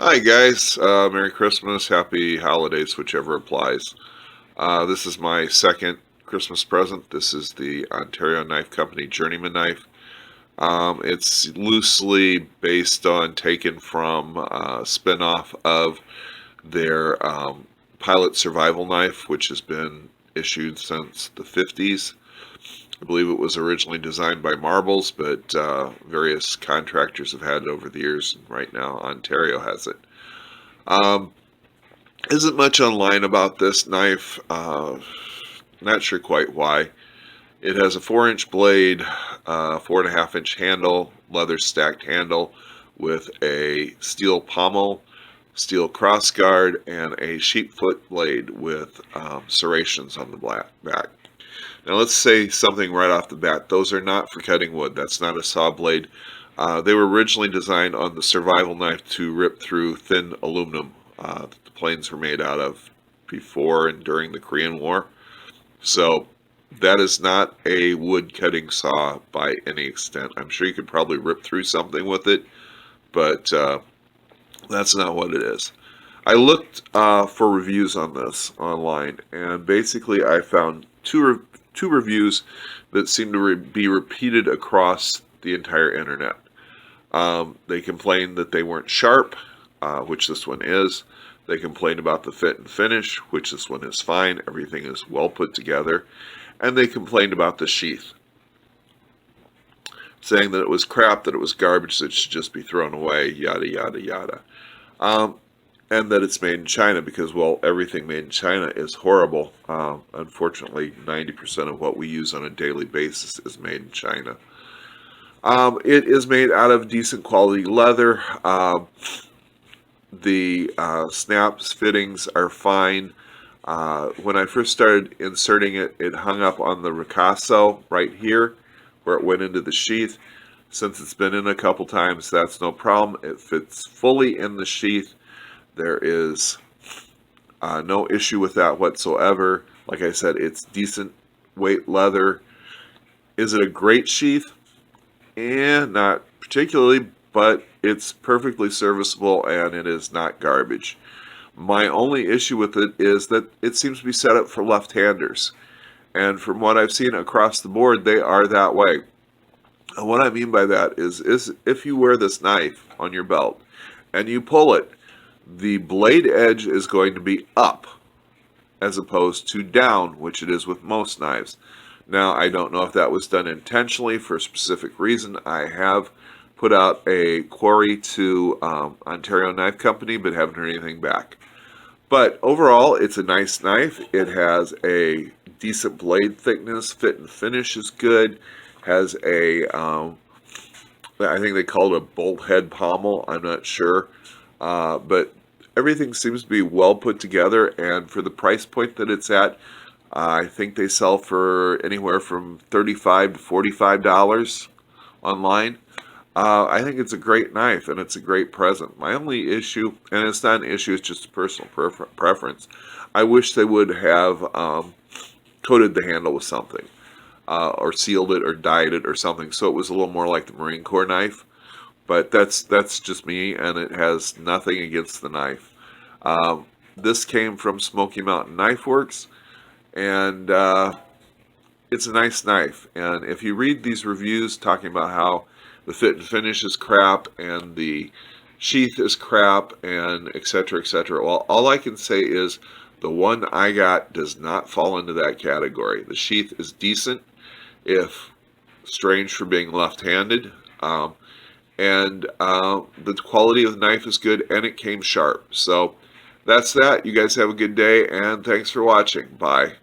Hi guys, Merry Christmas, Happy Holidays, whichever applies. This is my second Christmas present. This is the Ontario Knife Company Journeyman Knife. It's loosely based on taken from spin-off of their Pilot Survival Knife, which has been issued since the 50s. I believe it was originally designed by Marbles, but various contractors have had it over the years, and right now Ontario has it. Um, isn't much online about this knife. Not sure quite why. It has a 4-inch blade, 4.5-inch handle, leather stacked handle with a steel pommel, steel crossguard, and a sheepfoot blade with serrations on the back. Now let's say something right off the bat. Those are not for cutting wood. That's not a saw blade. They were originally designed on the survival knife to rip through thin aluminum that the planes were made out of before and during the Korean War. So that is not a wood cutting saw by any extent. I'm sure you could probably rip through something with it, but that's not what it is. I looked for reviews on this online, and basically I found two reviews that seem to be repeated across the entire internet. They complained that they weren't sharp, which this one is. They complained about the fit and finish, which this one is fine. Everything is well put together. And they complained about the sheath, saying that it was crap, that it was garbage, that it should just be thrown away, yada, yada, yada. And that it's made in China because, well, everything made in China is horrible. Unfortunately, 90% of what we use on a daily basis is made in China. It is made out of decent quality leather. The snaps fittings are fine. When I first started inserting it, it hung up on the ricasso right here where it went into the sheath. Since it's been in a couple times, that's no problem. It fits fully in the sheath. There is no issue with that whatsoever. Like I said, it's decent weight leather. Is it a great sheath? Not particularly, but it's perfectly serviceable and it is not garbage. My only issue with it is that it seems to be set up for left-handers. And from what I've seen across the board, they are that way. And what I mean by that is if you wear this knife on your belt and you pull it, the blade edge is going to be up as opposed to down, which it is with most knives. Now, I don't know if that was done intentionally for a specific reason. I have put out a query to Ontario Knife Company, but haven't heard anything back. But overall, it's a nice knife. It has a decent blade thickness. Fit and finish is good. Has a, I think they call it a bolt head pommel. I'm not sure. But everything seems to be well put together, and for the price point that it's at, I think they sell for anywhere from $35 to $45 online. I think it's a great knife, and it's a great present. My only issue, and it's not an issue, it's just a personal preference, I wish they would have coated the handle with something, or sealed it, or dyed it, or something, so it was a little more like the Marine Corps knife. But that's just me, and it has nothing against the knife. This came from Smoky Mountain Knife Works, and it's a nice knife. And if you read these reviews talking about how the fit and finish is crap, and the sheath is crap, and etc., etc., well, all I can say is the one I got does not fall into that category. The sheath is decent, if strange for being left-handed. And the quality of the knife is good, and it came sharp. So that's that. You guys have a good day, and thanks for watching. Bye.